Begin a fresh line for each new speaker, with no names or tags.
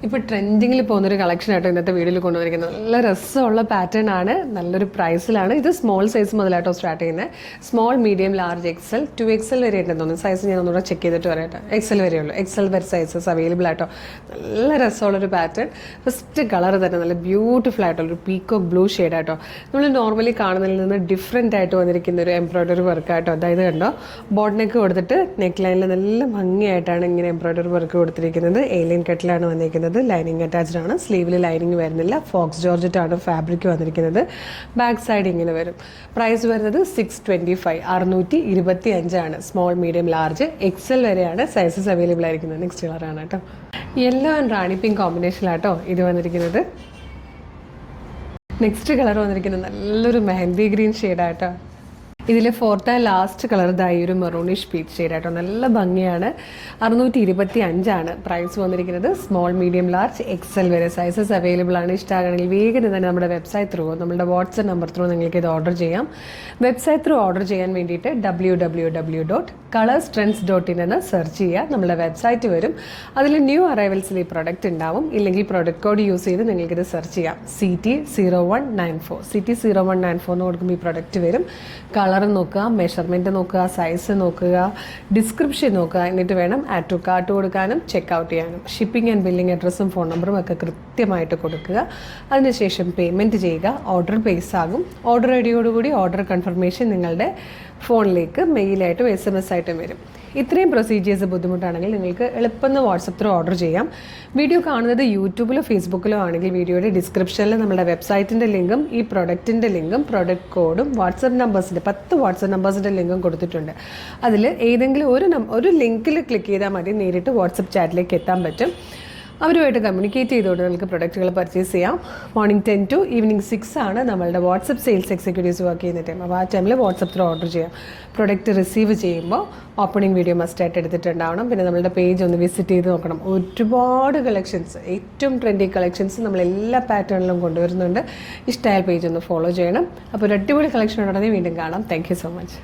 ഇപ്പോൾ ട്രെൻഡിങ്ങിൽ പോകുന്നൊരു കളക്ഷനായിട്ട് ഇന്നത്തെ വീഡിയോയിൽ കൊണ്ടുവന്നിരിക്കുന്നത് നല്ല രസമുള്ള പാറ്റേൺ ആണ്, നല്ലൊരു പ്രൈസിലാണ്. ഇത് സ്മോൾ സൈസ് മുതലായിട്ടോ സ്റ്റാർട്ട് ചെയ്യുന്നത്. Small, medium, large, XL, 2XL വരെ ഉണ്ടെന്ന് തോന്നുന്നു. സൈസ് ഞാൻ ഒന്നുകൂടെ ചെക്ക് ചെയ്തിട്ട് പറയട്ടെ. എക്സൽ വരെയുള്ളൂ. എക്സൽ വരെ സൈസസ് അവൈലബിൾ ആയിട്ടോ. നല്ല രസമുള്ളൊരു പാറ്റേൺ. ഫസ്റ്റ് കളർ തന്നെ നല്ല ബ്യൂട്ടിഫുൾ ആയിട്ടുള്ളൊരു പീക്കോക്ക് ബ്ലൂ ഷെയ്ഡായിട്ടോ. നമ്മൾ നോർമലി കാണുന്നതിൽ നിന്ന് ഡിഫറെൻ്റ് ആയിട്ട് വന്നിരിക്കുന്ന ഒരു എംബ്രോയ്ഡറി വർക്കായിട്ടോ. അതായത് കണ്ടോ, ബോട്ട് നെക്ക് കൊടുത്തിട്ട് നെക്ക് ലൈനിൽ നല്ല ഭംഗിയായിട്ടാണ് ഇങ്ങനെ എംബ്രോയ്ഡറി വർക്ക് കൊടുത്തിരിക്കുന്നത്. ഏലിയൻ കട്ടിലാണ് വന്നിരിക്കുന്നത്. ലൈനിങ് അറ്റാച്ച്ഡ് ആണ്. സ്ലീവിൽ ലൈനിങ് വരുന്നില്ല. ഫോക്സ് ജോർജറ്റാണ് ഫാബ്രിക് വന്നിരിക്കുന്നത്. ബാക്ക് സൈഡ് ഇങ്ങനെ വരും. പ്രൈസ് വരുന്നത് 625, 625 സ്മോൾ, മീഡിയം, ലാർജ്, എക്സൽ വരെയാണ് സൈസസ് അവൈലബിൾ ആയിരിക്കുന്നത്. നെക്സ്റ്റ് കളറാണ് കേട്ടോ. യെല്ലോ ആൻഡ് റാണി പിങ്ക് കോമ്പിനേഷനിലാട്ടോ ഇത് വന്നിരിക്കുന്നത്. നെക്സ്റ്റ് കളർ വന്നിരിക്കുന്നത് നല്ലൊരു മെഹന്തി ഗ്രീൻ ഷെയ്ഡായിട്ടോ. ഇതിൽ ഫോർത്ത് ആൻഡ് ലാസ്റ്റ് കളർ ഇതായി ഒരു മെറൂണിഷ് പീച്ച് ഷെയ്ഡായിട്ടോ. നല്ല ഭംഗിയാണ്. 625 പ്രൈസ് വന്നിരിക്കുന്നത്. സ്മോൾ, മീഡിയം, ലാർജ്, എക്സൽ വരെ സൈസസ് അവൈലബിൾ ആണ്. ഇഷ്ടമാണെങ്കിൽ വേഗം തന്നെ നമ്മുടെ വെബ്സൈറ്റ് ത്രൂ, നമ്മുടെ വാട്സ്ആപ്പ് നമ്പർ ത്രൂ നിങ്ങൾക്ക് ഇത് ഓർഡർ ചെയ്യാം. വെബ്സൈറ്റ് ത്രൂ ഓർഡർ ചെയ്യാൻ വേണ്ടിയിട്ട് www.colorstrends.in എന്ന് സെർച്ച് ചെയ്യുക. നമ്മുടെ വെബ്സൈറ്റ് വരും. അതിൽ ന്യൂ അറൈവൽസിൽ ഈ പ്രൊഡക്റ്റ് ഉണ്ടാവും. ഇല്ലെങ്കിൽ പ്രൊഡക്റ്റ് കോഡ് യൂസ് ചെയ്ത് നിങ്ങൾക്കിത് സെർച്ച് ചെയ്യാം. CT0194 എന്ന് കൊടുക്കുമ്പോൾ ഈ പ്രൊഡക്റ്റ് വരും. കളർ നോക്കുക, മെഷർമെൻറ്റ് നോക്കുക, സൈസ് നോക്കുക, ഡിസ്ക്രിപ്ഷൻ നോക്കുക. എന്നിട്ട് വേണം ആഡ് ടു കാർട്ട് കൊടുക്കാനും ചെക്ക് ഔട്ട് ചെയ്യാനും. ഷിപ്പിംഗ് ആൻഡ് ബില്ലിംഗ് അഡ്രസ്സും ഫോൺ നമ്പറും ഒക്കെ കൃത്യമായിട്ട് കൊടുക്കുക. അതിനുശേഷം പേയ്മെൻറ്റ് ചെയ്യുക. ഓർഡർ പ്ലേസ് ആകും. ഓർഡർ ഐഡിയോടുകൂടി ഓർഡർ കൺഫർമേഷൻ നിങ്ങളുടെ ഫോണിലേക്ക് മെയിലായിട്ടും SMS ആയിട്ടും വരും. ഇത്രയും പ്രൊസീജിയേഴ്സ് ബുദ്ധിമുട്ടാണെങ്കിൽ നിങ്ങൾക്ക് എളുപ്പം വാട്സപ്പ് ത്രൂ ഓർഡർ ചെയ്യാം. വീഡിയോ കാണുന്നത് യൂട്യൂബിലോ ഫേസ്ബുക്കിലോ ആണെങ്കിൽ വീഡിയോയുടെ ഡിസ്ക്രിപ്ഷനിൽ നമ്മുടെ വെബ്സൈറ്റിൻ്റെ ലിങ്കും ഈ പ്രൊഡക്റ്റിൻ്റെ ലിങ്കും പ്രൊഡക്റ്റ് കോഡും വാട്സപ്പ് നമ്പേഴ്സിൻ്റെ 10 വാട്സപ്പ് നമ്പേഴ്സിൻ്റെ ലിങ്കും കൊടുത്തിട്ടുണ്ട്. അതിൽ ഏതെങ്കിലും ഒരു ലിങ്കിൽ ക്ലിക്ക് ചെയ്താൽ മതി, നേരിട്ട് വാട്സപ്പ് ചാറ്റിലേക്ക് എത്താൻ പറ്റും. അവരുമായിട്ട് കമ്മ്യൂണിക്കേറ്റ് ചെയ്തുകൊണ്ട് നിങ്ങൾക്ക് പ്രൊഡക്റ്റുകൾ പർച്ചേസ് ചെയ്യാം. മോർണിംഗ് 10 to ഈവനിങ് 6 നമ്മളുടെ വാട്സപ്പ് സെയിൽസ് എക്സിക്യൂട്ടീവ്സ് വർക്ക് ചെയ്യുന്ന ടൈം. അപ്പോൾ ആ ടൈമിൽ വാട്സപ്പ് ത്രൂ ഓർഡർ ചെയ്യാം. പ്രൊഡക്റ്റ് റിസീവ് ചെയ്യുമ്പോൾ ഓപ്പണിംഗ് വീഡിയോ മസ്റ്റായിട്ട് എടുത്തിട്ടുണ്ടാവണം. പിന്നെ നമ്മളുടെ പേജ് ഒന്ന് വിസിറ്റ് ചെയ്ത് നോക്കണം. ഒരുപാട് കളക്ഷൻസ്, ഏറ്റവും ട്രെൻഡി കളക്ഷൻസ് നമ്മൾ എല്ലാ പാറ്റേണിലും കൊണ്ടുവരുന്നുണ്ട്. ഇഷ്ടമായ പേജ് ഒന്ന് ഫോളോ ചെയ്യണം. അപ്പോൾ ഒരു അടിപൊളി കളക്ഷൻ ഉടനെ വീണ്ടും കാണാം. Thank you so much.